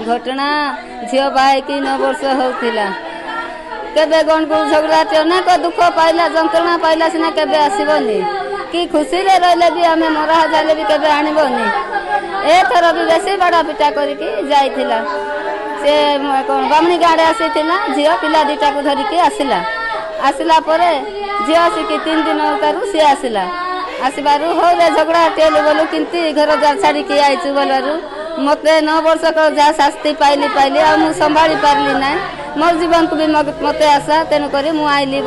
घटना झील बाहे कि 9 वर्ष होता केबे गणगुल झगड़ा अनेक दुख पाइला जंत्रणा पाइला सीना केबे आसबनी कि खुशी रे रहिले भी आम मरा जाले भी केबे आणबनी एथर भी बेसी बड़ा पिटा करके जाइथिला से कौन बामणी गाड़े आसीथिला झील पिला दीटा को धरिकी आसिला आसिला परे झील आसिकी 3 दिन उतारू सी आसिला आसबारू हो रे झगड़ा टेल बोलू किंती घर द्वार छाड़ी के आइछु बोलरू मत 9 वर्ष को जा शास्ति पाइली आ मु संभाली पारली ना मोर जीवन को भी मत आशा तेणुक आईली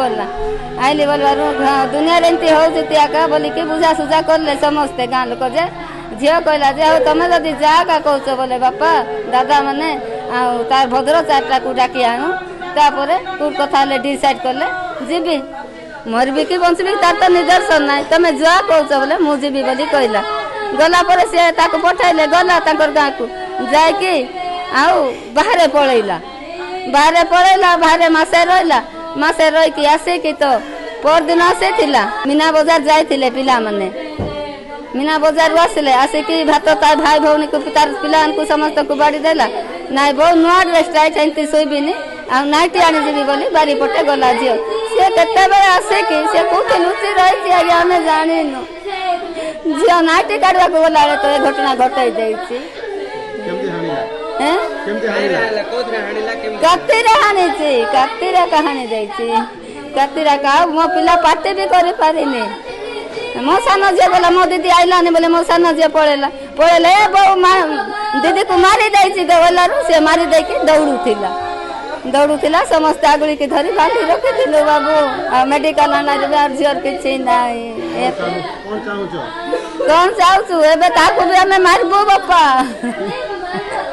बोलू दुनिया एमती हो बोल कि बुझा सुझा कले समस्ते गाँ लोक जे झील कहला जे हो तुम जदि जा का कौच बोले बापा दादा मैंने तार भद्र 4टा को डाकी आणु तापर तोर कथा डिसाइड कले जीवी मरबी कि बंचबी तार तो निदर्शन ना तुम जा कौच बोले मु जीवी बोली कहला गला पर सी पठाइले गला गाँ को जाकि बाहर पलैला बाहर मासे रहा मासे रही आसिकी तो परदिन आसी मीना बजार जाइए पिला माने मीना बजार आसिले आसिकी भात तार भाई भौणी को तार पिला समस्त को बाड़ी देला नाई बो नुआ ड्रेस टाइट एमती शोबीनि आ नाइटी आनीजी बोली बारी पटे गला झील सी के आसिकी सी कौटी लुचि रही आज्ञा आम जाणीनु झील नाइटी काढ़ा गला तो ये घटना घटाई देती कत्तीरे हानिची कत्तीरे कहानी देती कत्तीरा का मो पिला पार्टी भी करि पारिनी मो सान झील बोला मो दीदी आइलानी बोले मो सान झील पळेला दीदी को मारी देती बोलारू से मारी देकी दौड़ूला समस्त आगुड़ी की धरी बांधी रखी बाबू मेडिकल झील किसी ना कौन चाहूँ एबे ताकू भी आमे मारबू बापा